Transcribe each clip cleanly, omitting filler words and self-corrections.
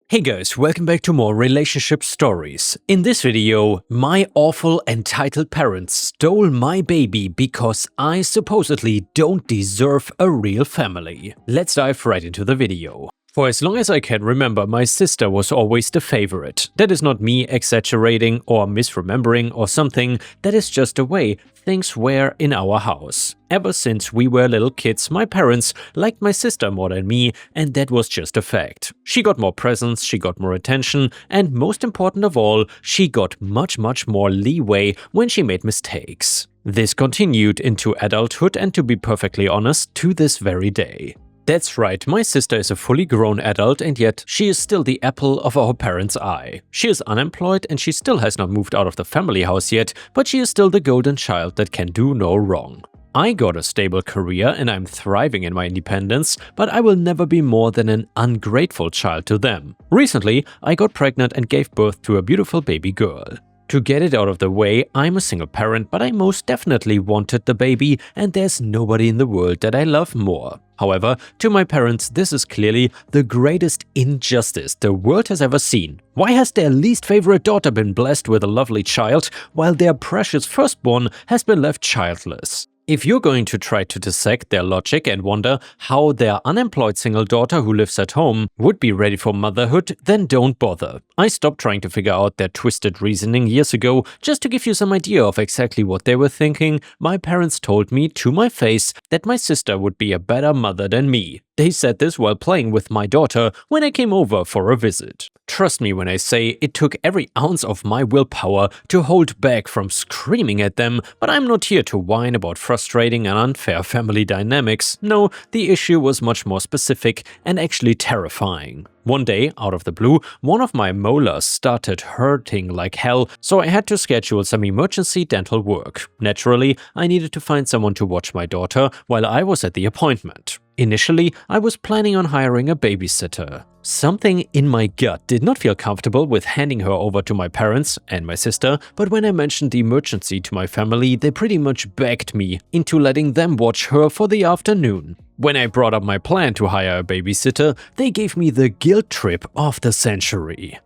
Hey guys, welcome back to more relationship stories. In this video, my awful entitled parents stole my baby because I supposedly don't deserve a real family. Let's dive right into the video. For as long as I can remember, my sister was always the favorite. That is not me exaggerating or misremembering or something, that is just the way things were in our house. Ever since we were little kids, my parents liked my sister more than me, and that was just a fact. She got more presents, she got more attention, and most important of all, she got much more leeway when she made mistakes. This continued into adulthood and, to be perfectly honest, to this very day. That's right, my sister is a fully grown adult and yet she is still the apple of our parents' eye. She is unemployed and she still has not moved out of the family house yet, but she is still the golden child that can do no wrong. I got a stable career and I'm thriving in my independence, but I will never be more than an ungrateful child to them. Recently, I got pregnant and gave birth to a beautiful baby girl. To get it out of the way, I'm a single parent, but I most definitely wanted the baby and there's nobody in the world that I love more. However, to my parents, this is clearly the greatest injustice the world has ever seen. Why has their least favorite daughter been blessed with a lovely child, while their precious firstborn has been left childless? If you're going to try to dissect their logic and wonder how their unemployed single daughter who lives at home would be ready for motherhood, then don't bother. I stopped trying to figure out their twisted reasoning years ago. Just to give you some idea of exactly what they were thinking, my parents told me to my face that my sister would be a better mother than me. They said this while playing with my daughter when I came over for a visit. Trust me when I say it took every ounce of my willpower to hold back from screaming at them, but I'm not here to whine about frustrating and unfair family dynamics. No, the issue was much more specific and actually terrifying. One day, out of the blue, one of my molars started hurting like hell, so I had to schedule some emergency dental work. Naturally, I needed to find someone to watch my daughter while I was at the appointment. Initially, I was planning on hiring a babysitter. Something in my gut did not feel comfortable with handing her over to my parents and my sister, but when I mentioned the emergency to my family, they pretty much begged me into letting them watch her for the afternoon. When I brought up my plan to hire a babysitter, they gave me the guilt trip of the century.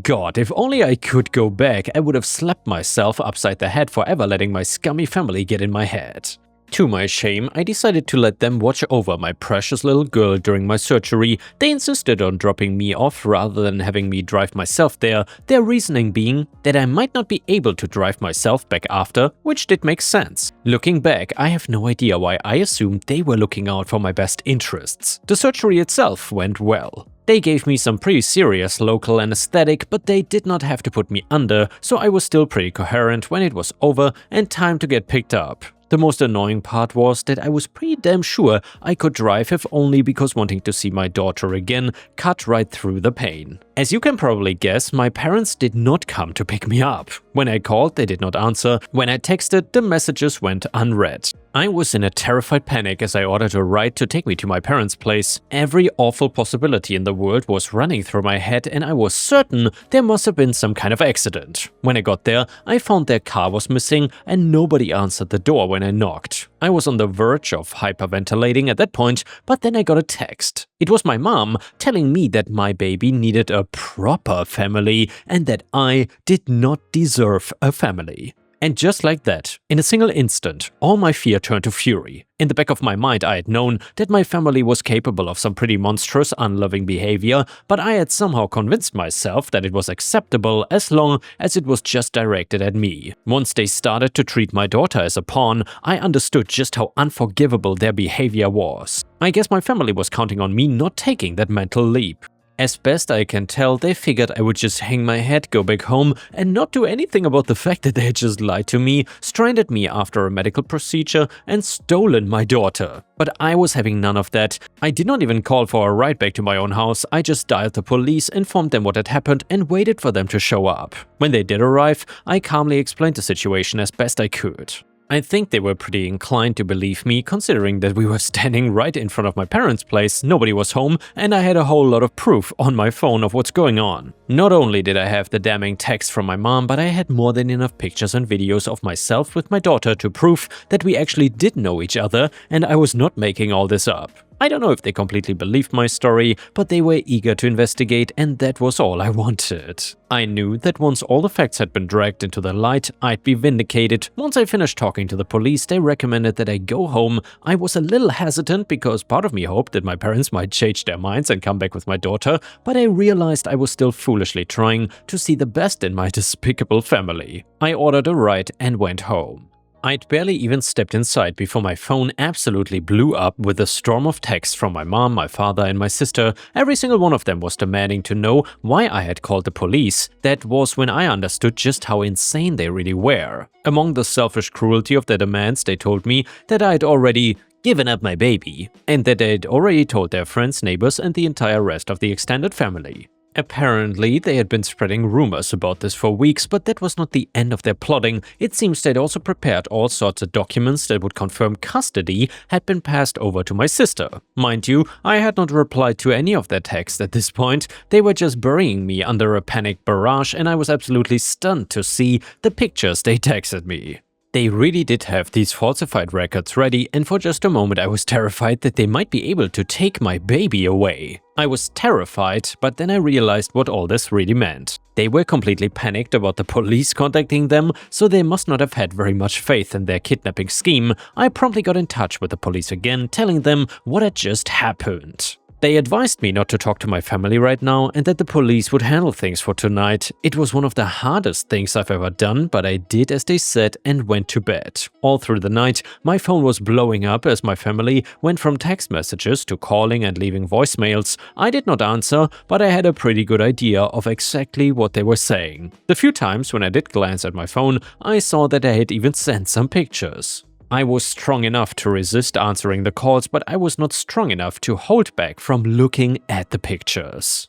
God, if only I could go back, I would have slapped myself upside the head for ever letting my scummy family get in my head. To my shame, I decided to let them watch over my precious little girl during my surgery. They insisted on dropping me off rather than having me drive myself there, their reasoning being that I might not be able to drive myself back after, which did make sense. Looking back, I have no idea why I assumed they were looking out for my best interests. The surgery itself went well. They gave me some pretty serious local anesthetic, but they did not have to put me under, so I was still pretty coherent when it was over and time to get picked up. The most annoying part was that I was pretty damn sure I could drive, if only because wanting to see my daughter again cut right through the pain. As you can probably guess, my parents did not come to pick me up. When I called, they did not answer. When I texted, the messages went unread. I was in a terrified panic as I ordered a ride to take me to my parents' place. Every awful possibility in the world was running through my head and I was certain there must have been some kind of accident. When I got there, I found their car was missing and nobody answered the door when I knocked. I was on the verge of hyperventilating at that point, but then I got a text. It was my mom telling me that my baby needed a proper family and that I did not deserve a family. And just like that, in a single instant, all my fear turned to fury. In the back of my mind, I had known that my family was capable of some pretty monstrous, unloving behavior, but I had somehow convinced myself that it was acceptable as long as it was just directed at me. Once they started to treat my daughter as a pawn, I understood just how unforgivable their behavior was. I guess my family was counting on me not taking that mental leap. As best I can tell, they figured I would just hang my head, go back home, and not do anything about the fact that they had just lied to me, stranded me after a medical procedure, and stolen my daughter. But I was having none of that. I did not even call for a ride back to my own house. I just dialed the police, informed them what had happened, and waited for them to show up. When they did arrive, I calmly explained the situation as best I could. I think they were pretty inclined to believe me, considering that we were standing right in front of my parents' place, nobody was home, and I had a whole lot of proof on my phone of what's going on. Not only did I have the damning text from my mom, but I had more than enough pictures and videos of myself with my daughter to prove that we actually did know each other and I was not making all this up. I don't know if they completely believed my story, but they were eager to investigate, and that was all I wanted. I knew that once all the facts had been dragged into the light, I'd be vindicated. Once I finished talking to the police, they recommended that I go home. I was a little hesitant because part of me hoped that my parents might change their minds and come back with my daughter, but I realized I was still foolishly trying to see the best in my despicable family. I ordered a ride and went home. I'd barely even stepped inside before my phone absolutely blew up with a storm of texts from my mom, my father, and my sister. Every single one of them was demanding to know why I had called the police. That was when I understood just how insane they really were. Among the selfish cruelty of their demands, they told me that I'd already given up my baby, and that they'd already told their friends, neighbors, and the entire rest of the extended family. Apparently, they had been spreading rumors about this for weeks, but that was not the end of their plotting. It seems they'd also prepared all sorts of documents that would confirm custody had been passed over to my sister. Mind you, I had not replied to any of their texts at this point. They were just burying me under a panicked barrage, and I was absolutely stunned to see the pictures they texted me. They really did have these falsified records ready, and for just a moment I was terrified that they might be able to take my baby away. I was terrified, but then I realized what all this really meant. They were completely panicked about the police contacting them, so they must not have had very much faith in their kidnapping scheme. I promptly got in touch with the police again, telling them what had just happened. They advised me not to talk to my family right now and that the police would handle things for tonight. It was one of the hardest things I've ever done, but I did as they said and went to bed. All through the night, my phone was blowing up as my family went from text messages to calling and leaving voicemails. I did not answer, but I had a pretty good idea of exactly what they were saying. The few times when I did glance at my phone, I saw that I had even sent some pictures. I was strong enough to resist answering the calls, but I was not strong enough to hold back from looking at the pictures.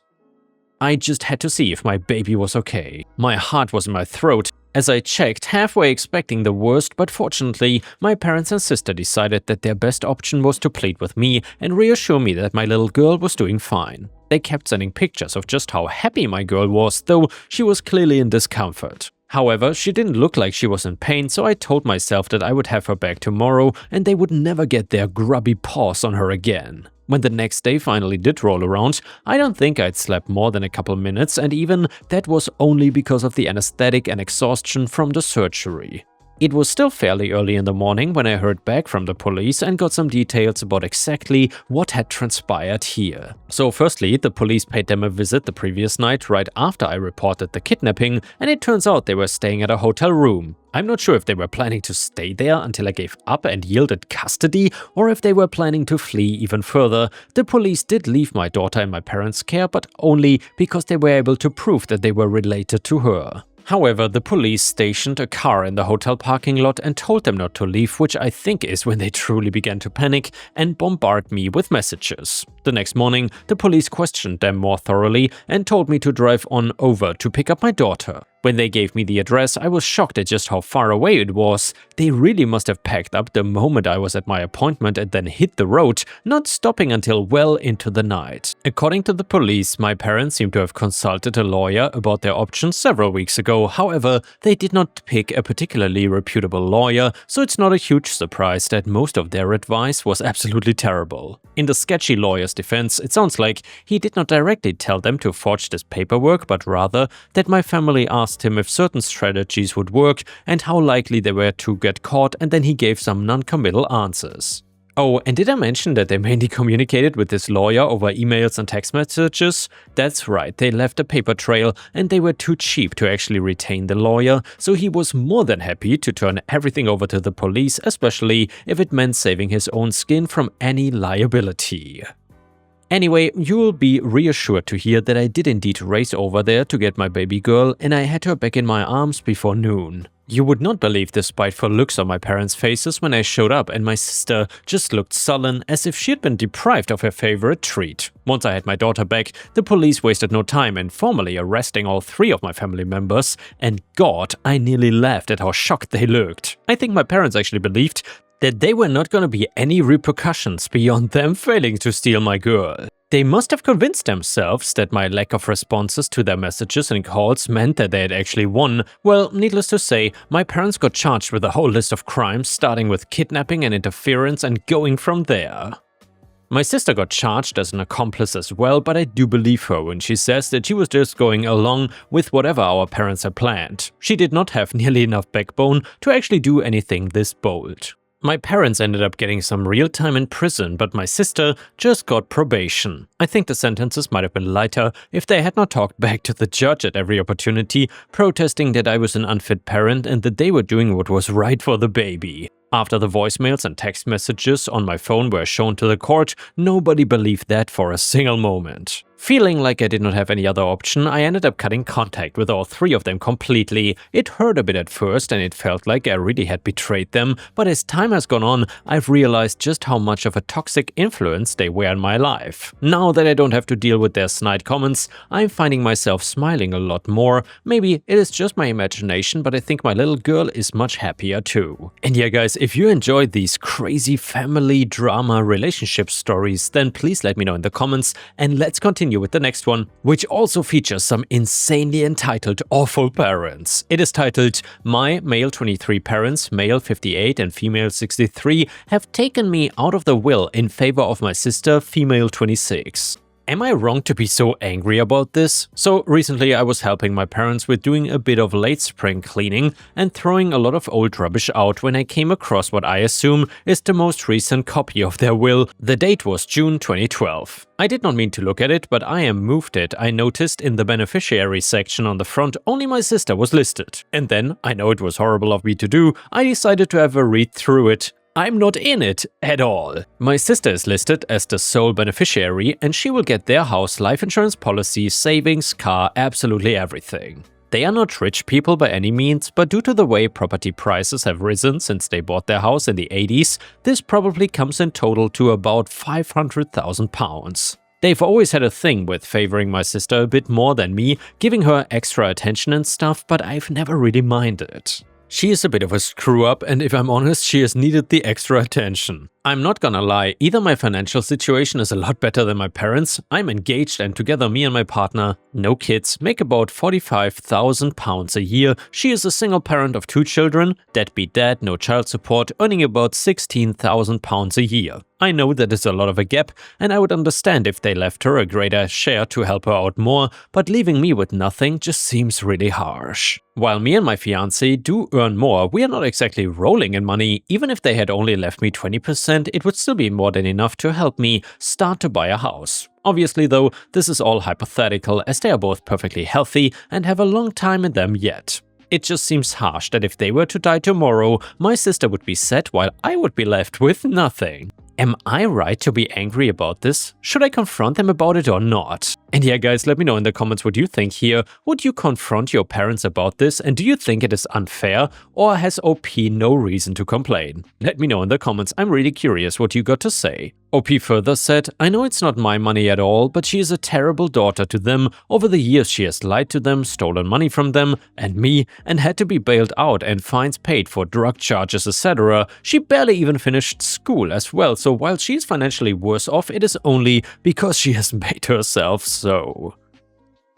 I just had to see if my baby was okay. My heart was in my throat as I checked, halfway expecting the worst, but fortunately, my parents and sister decided that their best option was to plead with me and reassure me that my little girl was doing fine. They kept sending pictures of just how happy my girl was, though she was clearly in discomfort. However, she didn't look like she was in pain, so I told myself that I would have her back tomorrow and they would never get their grubby paws on her again. When the next day finally did roll around, I don't think I'd slept more than a couple minutes, and even that was only because of the anesthetic and exhaustion from the surgery. It was still fairly early in the morning when I heard back from the police and got some details about exactly what had transpired here. So firstly, the police paid them a visit the previous night right after I reported the kidnapping, and it turns out they were staying at a hotel room. I'm not sure if they were planning to stay there until I gave up and yielded custody, or if they were planning to flee even further. The police did leave my daughter in my parents' care, but only because they were able to prove that they were related to her. However, the police stationed a car in the hotel parking lot and told them not to leave, which I think is when they truly began to panic and bombard me with messages. The next morning, the police questioned them more thoroughly and told me to drive on over to pick up my daughter. When they gave me the address, I was shocked at just how far away it was. They really must have packed up the moment I was at my appointment and then hit the road, not stopping until well into the night. According to the police, my parents seem to have consulted a lawyer about their options several weeks ago. However, they did not pick a particularly reputable lawyer, so it's not a huge surprise that most of their advice was absolutely terrible. In the sketchy lawyer's defense, it sounds like he did not directly tell them to forge this paperwork, but rather that my family asked him if certain strategies would work and how likely they were to get caught, and then he gave some non-committal answers. Oh, and did I mention that they mainly communicated with this lawyer over emails and text messages? That's right, they left a paper trail and they were too cheap to actually retain the lawyer, so he was more than happy to turn everything over to the police, especially if it meant saving his own skin from any liability. Anyway, you'll be reassured to hear that I did indeed race over there to get my baby girl, and I had her back in my arms before noon. You would not believe the spiteful looks on my parents' faces when I showed up, and my sister just looked sullen as if she had been deprived of her favorite treat. Once I had my daughter back, the police wasted no time in formally arresting all 3 of my family members, and God, I nearly laughed at how shocked they looked. I think my parents actually believed that there were not going to be any repercussions beyond them failing to steal my girl. They must have convinced themselves that my lack of responses to their messages and calls meant that they had actually won. Well, needless to say, my parents got charged with a whole list of crimes, starting with kidnapping and interference and going from there. My sister got charged as an accomplice as well, but I do believe her when she says that she was just going along with whatever our parents had planned. She did not have nearly enough backbone to actually do anything this bold. My parents ended up getting some real time in prison, but my sister just got probation. I think the sentences might have been lighter if they had not talked back to the judge at every opportunity, protesting that I was an unfit parent and that they were doing what was right for the baby. After the voicemails and text messages on my phone were shown to the court, nobody believed that for a single moment. Feeling like I did not have any other option, I ended up cutting contact with all three of them completely. It hurt a bit at first and it felt like I really had betrayed them, but as time has gone on, I've realized just how much of a toxic influence they were in my life. Now that I don't have to deal with their snide comments, I'm finding myself smiling a lot more. Maybe it is just my imagination, but I think my little girl is much happier too. And yeah guys, if you enjoyed these crazy family drama relationship stories, then please let me know in the comments and let's continue with the next one, which also features some insanely entitled awful parents. It is titled, "My male 23 parents, male 58 and female 63, have taken me out of the will in favor of my sister, female 26. Am I wrong to be so angry about this? So recently I was helping my parents with doing a bit of late spring cleaning and throwing a lot of old rubbish out when I came across what I assume is the most recent copy of their will. The date was June 2012. I did not mean to look at it, but I am moved it. I noticed in the beneficiary section on the front only my sister was listed. And then, I know it was horrible of me to do, I decided to have a read through it. I'm not in it at all. My sister is listed as the sole beneficiary and she will get their house, life insurance policy, savings, car, absolutely everything. They are not rich people by any means, but due to the way property prices have risen since they bought their house in the 80s, this probably comes in total to about £500,000. They've always had a thing with favoring my sister a bit more than me, giving her extra attention and stuff, but I've never really minded. She is a bit of a screw-up, and if I'm honest, she has needed the extra attention. I'm not gonna lie, either my financial situation is a lot better than my parents, I'm engaged and together me and my partner, no kids, make about £45,000 a year. She is a single parent of 2 children, deadbeat dad, no child support, earning about £16,000 a year. I know that is a lot of a gap, and I would understand if they left her a greater share to help her out more, but leaving me with nothing just seems really harsh. While me and my fiancé do earn more, we are not exactly rolling in money. Even if they had only left me 20%, it would still be more than enough to help me start to buy a house. Obviously though, this is all hypothetical as they are both perfectly healthy and have a long time in them yet. It just seems harsh that if they were to die tomorrow, my sister would be set while I would be left with nothing. Am I right to be angry about this? Should I confront them about it or not? And yeah guys, let me know in the comments what you think here. Would you confront your parents about this, and do you think it is unfair, or has OP no reason to complain? Let me know in the comments, I'm really curious what you got to say. OP further said, "I know it's not my money at all, but she is a terrible daughter to them. Over the years she has lied to them, stolen money from them and me, and had to be bailed out and fines paid for drug charges, etc. She barely even finished school as well, so while she is financially worse off, it is only because she has made herself so."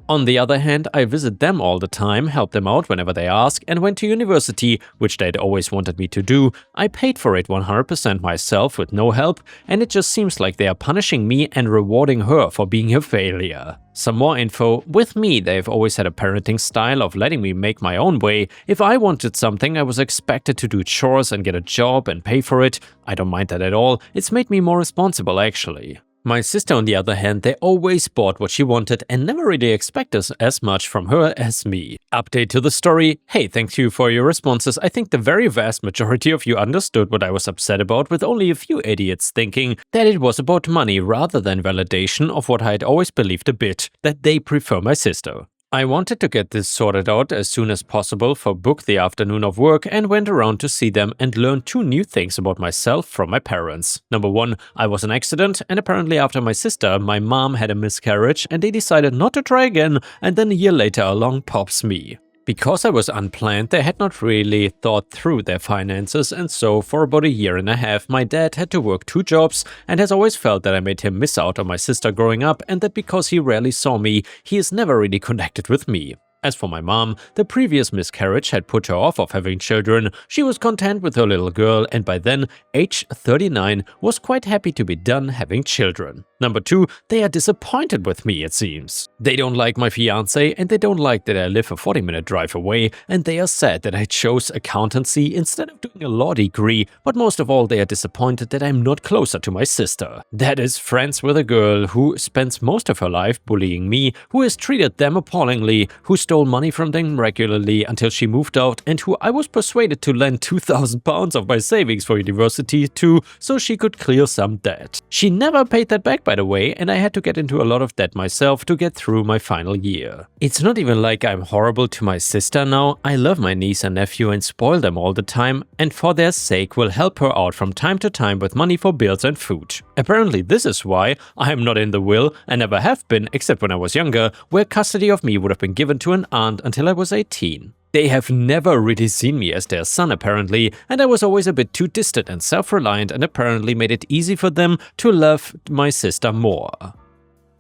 On the other hand, I visit them all the time, help them out whenever they ask, and went to university, which they'd always wanted me to do. I paid for it 100% myself with no help, and it just seems like they are punishing me and rewarding her for being a failure. Some more info. With me, they've always had a parenting style of letting me make my own way. If I wanted something, I was expected to do chores and get a job and pay for it. I don't mind that at all. It's made me more responsible actually. My sister, on the other hand, they always bought what she wanted and never really expected as much from her as me. Update to the story. Hey, thank you for your responses. I think the very vast majority of you understood what I was upset about, with only a few idiots thinking that it was about money rather than validation of what I had always believed a bit, that they prefer my sister. I wanted to get this sorted out as soon as possible for book the afternoon of work, and went around to see them and learned 2 new things about myself from my parents. Number 1, I was an accident, and apparently after my sister, my mom had a miscarriage and they decided not to try again, and then a year later along pops me. Because I was unplanned, they had not really thought through their finances, and so for about a year and a half my dad had to work 2 jobs and has always felt that I made him miss out on my sister growing up, and that because he rarely saw me, he is never really connected with me. As for my mom, the previous miscarriage had put her off of having children. She was content with her little girl and by then, age 39, was quite happy to be done having children. Number 2, they are disappointed with me, it seems. They don't like my fiancé and they don't like that I live a 40-minute drive away, and they are sad that I chose accountancy instead of doing a law degree, but most of all they are disappointed that I'm not closer to my sister. That is, friends with a girl who spends most of her life bullying me, who has treated them appallingly, who stole money from them regularly until she moved out, and who I was persuaded to lend £2,000 of my savings for university to so she could clear some debt. She never paid that back, by the way, and I had to get into a lot of debt myself to get through my final year. It's not even like I'm horrible to my sister now. I love my niece and nephew and spoil them all the time, and for their sake will help her out from time to time with money for bills and food. Apparently this is why I am not in the will and never have been, except when I was younger, where custody of me would have been given to an aunt until I was 18. They have never really seen me as their son apparently, and I was always a bit too distant and self-reliant and apparently made it easy for them to love my sister more.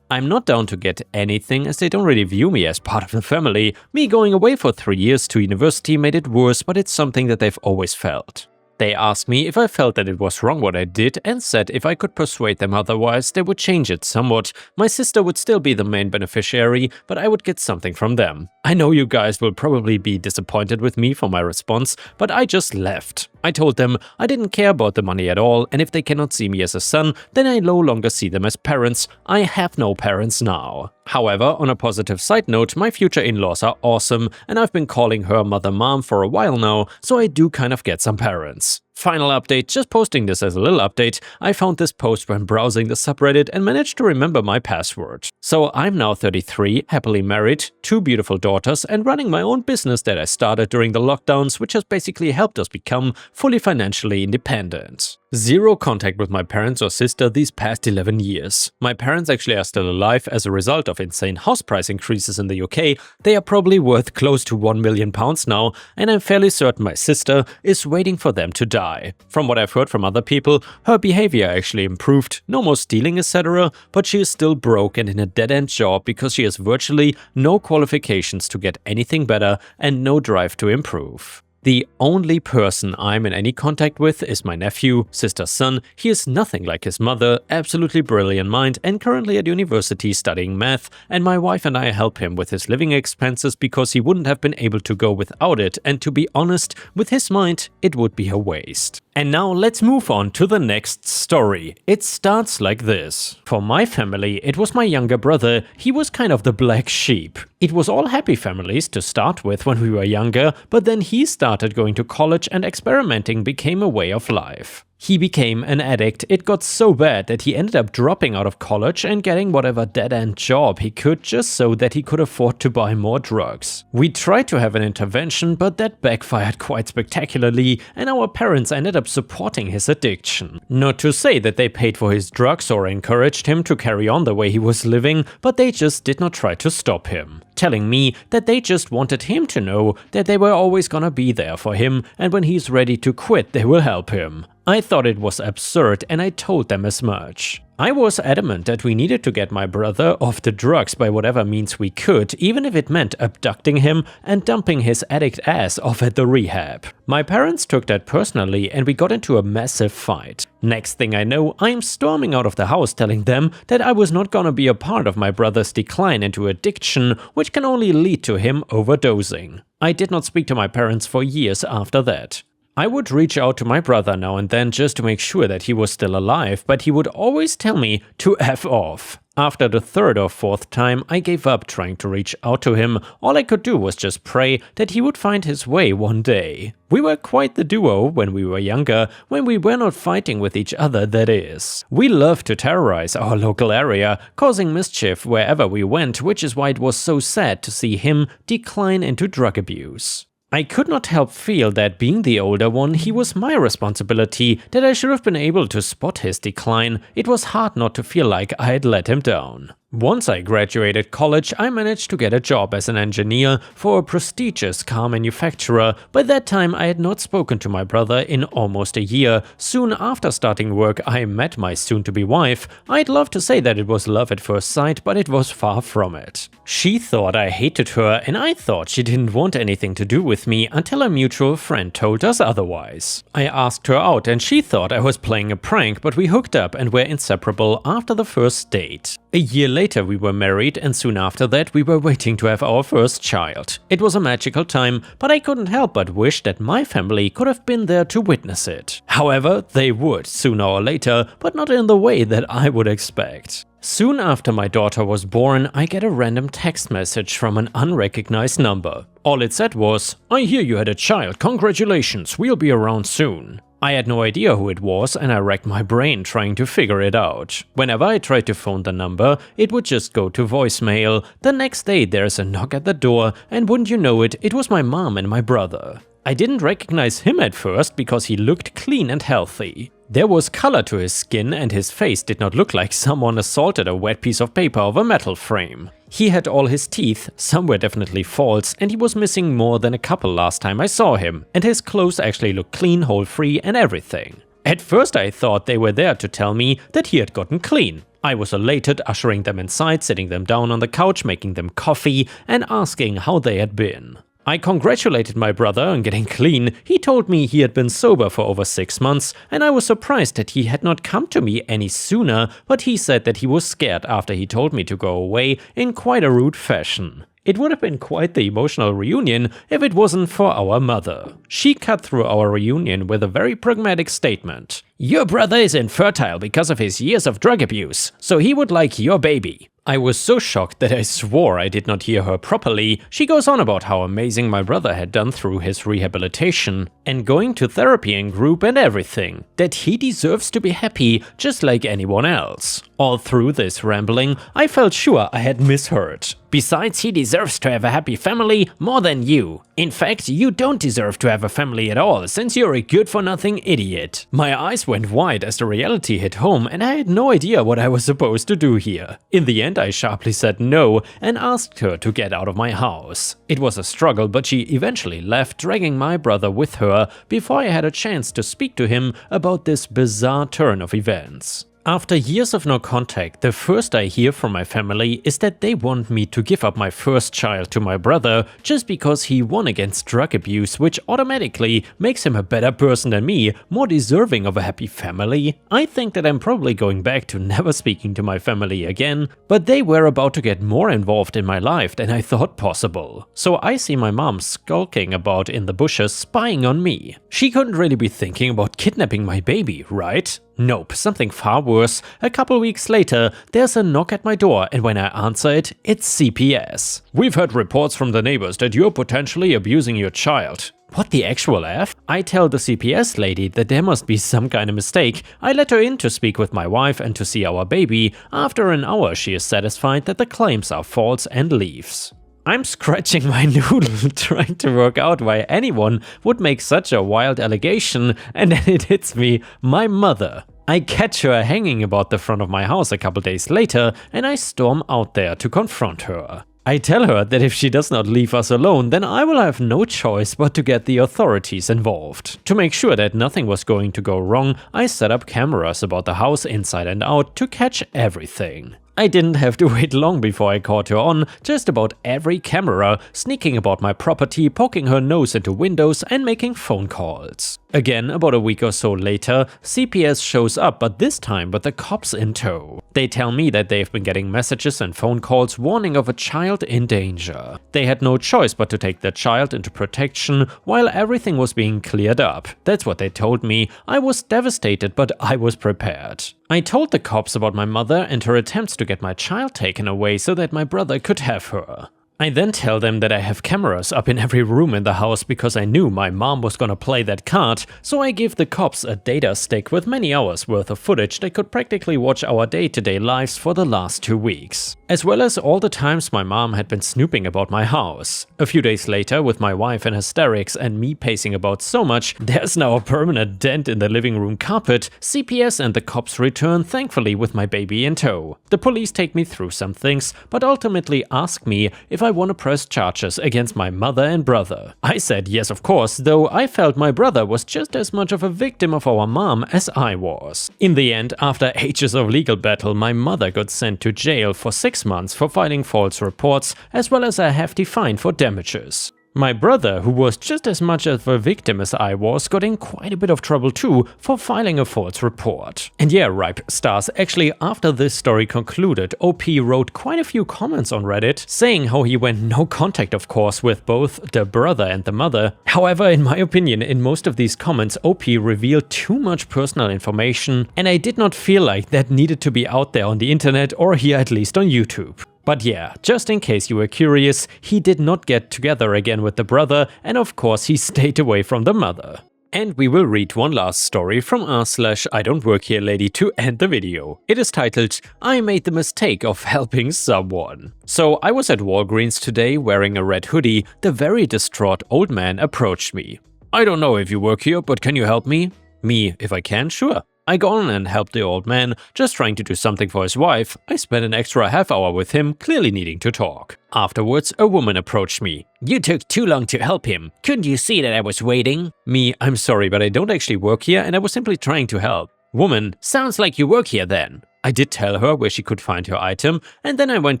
I'm not down to get anything as they don't really view me as part of the family. Me going away for 3 years to university made it worse, but it's something that they've always felt. They asked me if I felt that it was wrong what I did and said if I could persuade them otherwise they would change it somewhat. My sister would still be the main beneficiary, but I would get something from them. I know you guys will probably be disappointed with me for my response, but I just left. I told them I didn't care about the money at all, and if they cannot see me as a son, then I no longer see them as parents. I have no parents now. However, on a positive side note, my future in-laws are awesome, and I've been calling her mother-mom for a while now, so I do kind of get some parents. Final update, just posting this as a little update, I found this post when browsing the subreddit and managed to remember my password. So I'm now 33, happily married, 2 beautiful daughters, and running my own business that I started during the lockdowns, which has basically helped us become fully financially independent. Zero contact with my parents or sister these past 11 years. My parents actually are still alive as a result of insane house price increases in the UK. They are probably worth close to £1 million now, and I'm fairly certain my sister is waiting for them to die. From what I've heard from other people, her behavior actually improved, no more stealing etc., but she is still broke and in a dead-end job because she has virtually no qualifications to get anything better and no drive to improve. The only person I'm in any contact with is my nephew, sister's son. He is nothing like his mother, absolutely brilliant mind and currently at university studying math, and my wife and I help him with his living expenses because he wouldn't have been able to go without it, and to be honest, with his mind, it would be a waste. And now let's move on to the next story. It starts like this. For my family, it was my younger brother. He was kind of the black sheep. It was all happy families to start with when we were younger, but then he started going to college and experimenting became a way of life. He became an addict. It got so bad that he ended up dropping out of college and getting whatever dead-end job he could just so that he could afford to buy more drugs. We tried to have an intervention, but that backfired quite spectacularly, and our parents ended up supporting his addiction. Not to say that they paid for his drugs or encouraged him to carry on the way he was living, but they just did not try to stop him. Telling me that they just wanted him to know that they were always gonna be there for him, and when he's ready to quit they will help him. I thought it was absurd and I told them as much. I was adamant that we needed to get my brother off the drugs by whatever means we could, even if it meant abducting him and dumping his addict ass off at the rehab. My parents took that personally and we got into a massive fight. Next thing I know, I'm storming out of the house telling them that I was not gonna be a part of my brother's decline into addiction, which can only lead to him overdosing. I did not speak to my parents for years after that. I would reach out to my brother now and then just to make sure that he was still alive, but he would always tell me to F off. After the 3rd or 4th time, I gave up trying to reach out to him. All I could do was just pray that he would find his way one day. We were quite the duo when we were younger, when we were not fighting with each other, that is. We loved to terrorize our local area, causing mischief wherever we went, which is why it was so sad to see him decline into drug abuse. I could not help feel that being the older one, he was my responsibility, that I should have been able to spot his decline. It was hard not to feel like I had let him down. Once I graduated college, I managed to get a job as an engineer for a prestigious car manufacturer. By that time, I had not spoken to my brother in almost a year. Soon after starting work, I met my soon-to-be wife. I'd love to say that it was love at first sight, but it was far from it. She thought I hated her, and I thought she didn't want anything to do with me until a mutual friend told us otherwise. I asked her out, and she thought I was playing a prank, but we hooked up and were inseparable after the first date. A year later we were married, and soon after that we were waiting to have our first child. It was a magical time, but I couldn't help but wish that my family could have been there to witness it. However, they would sooner or later, but not in the way that I would expect. Soon after my daughter was born, I get a random text message from an unrecognized number. All it said was, "I hear you had a child, congratulations, we'll be around soon." I had no idea who it was, and I racked my brain trying to figure it out. Whenever I tried to phone the number, it would just go to voicemail. The next day there's a knock at the door, and wouldn't you know it, it was my mom and my brother. I didn't recognize him at first because he looked clean and healthy. There was color to his skin, and his face did not look like someone assaulted a wet piece of paper of a metal frame. He had all his teeth, some were definitely false, and he was missing more than a couple last time I saw him, and his clothes actually looked clean, hole-free and everything. At first I thought they were there to tell me that he had gotten clean. I was elated, ushering them inside, sitting them down on the couch, making them coffee, and asking how they had been. I congratulated my brother on getting clean. He told me he had been sober for over 6 months, and I was surprised that he had not come to me any sooner, but he said that he was scared after he told me to go away in quite a rude fashion. It would have been quite the emotional reunion if it wasn't for our mother. She cut through our reunion with a very pragmatic statement. "Your brother is infertile because of his years of drug abuse, so he would like your baby." I was so shocked that I swore I did not hear her properly. She goes on about how amazing my brother had done through his rehabilitation and going to therapy and group and everything, that he deserves to be happy just like anyone else. All through this rambling, I felt sure I had misheard. "Besides, he deserves to have a happy family more than you. In fact, you don't deserve to have a family at all, since you're a good-for-nothing idiot." My eyes went wide as the reality hit home, and I had no idea what I was supposed to do here. In the end, I sharply said no and asked her to get out of my house. It was a struggle, but she eventually left, dragging my brother with her before I had a chance to speak to him about this bizarre turn of events. After years of no contact, the first I hear from my family is that they want me to give up my first child to my brother just because he won against drug abuse, which automatically makes him a better person than me, more deserving of a happy family. I think that I'm probably going back to never speaking to my family again, but they were about to get more involved in my life than I thought possible. So I see my mom skulking about in the bushes, spying on me. She couldn't really be thinking about kidnapping my baby, right? Nope, something far worse. A couple weeks later, there's a knock at my door, and when I answer it, it's CPS. "We've heard reports from the neighbors that you're potentially abusing your child." What the actual F? I tell the CPS lady that there must be some kind of mistake. I let her in to speak with my wife and to see our baby. After an hour, she is satisfied that the claims are false and leaves. I'm scratching my noodle trying to work out why anyone would make such a wild allegation, and then it hits me, my mother. I catch her hanging about the front of my house a couple days later, and I storm out there to confront her. I tell her that if she does not leave us alone, then I will have no choice but to get the authorities involved. To make sure that nothing was going to go wrong, I set up cameras about the house inside and out to catch everything. I didn't have to wait long before I caught her on just about every camera, sneaking about my property, poking her nose into windows and making phone calls. Again, about a week or so later, CPS shows up, but this time with the cops in tow. They tell me that they've been getting messages and phone calls warning of a child in danger. They had no choice but to take the child into protection while everything was being cleared up. That's what they told me. I was devastated, but I was prepared. I told the cops about my mother and her attempts to get my child taken away so that my brother could have her. I then tell them that I have cameras up in every room in the house because I knew my mom was gonna play that card, so I give the cops a data stick with many hours worth of footage they could practically watch our day-to-day lives for the last 2 weeks. As well as all the times my mom had been snooping about my house. A few days later, with my wife in hysterics and me pacing about so much, there's now a permanent dent in the living room carpet, CPS and the cops return, thankfully with my baby in tow. The police take me through some things, but ultimately ask me if I want to press charges against my mother and brother. I said yes, of course, though I felt my brother was just as much of a victim of our mom as I was. In the end, after ages of legal battle, my mother got sent to jail for 6 months for filing false reports, as well as a hefty fine for damages. My brother, who was just as much of a victim as I was, got in quite a bit of trouble too for filing a false report. And yeah, Ripe stars, actually after this story concluded, OP wrote quite a few comments on Reddit, saying how he went no contact of course with both the brother and the mother. However, in my opinion, in most of these comments OP revealed too much personal information, and I did not feel like that needed to be out there on the internet or here at least on YouTube. But yeah, just in case you were curious, he did not get together again with the brother, and of course he stayed away from the mother. And we will read one last story from r/I-don't-work-here-lady to end the video. It is titled, I made the mistake of helping someone. So I was at Walgreens today wearing a red hoodie. The very distraught old man approached me. I don't know if you work here, but can you help me? Me, if I can, sure. I go on and help the old man, just trying to do something for his wife. I spent an extra half hour with him, clearly needing to talk. Afterwards, a woman approached me. You took too long to help him. Couldn't you see that I was waiting? Me, I'm sorry, but I don't actually work here and I was simply trying to help. Woman, sounds like you work here then. I did tell her where she could find her item, and then I went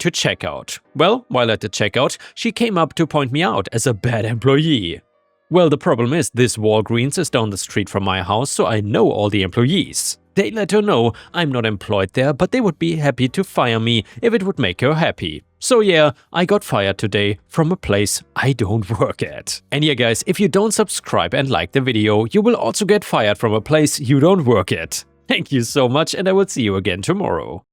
to checkout. Well, while at the checkout, she came up to point me out as a bad employee. Well, the problem is this Walgreens is down the street from my house, so I know all the employees. They let her know I'm not employed there, but they would be happy to fire me if it would make her happy. So yeah, I got fired today from a place I don't work at. And yeah guys, if you don't subscribe and like the video, you will also get fired from a place you don't work at. Thank you so much, and I will see you again tomorrow.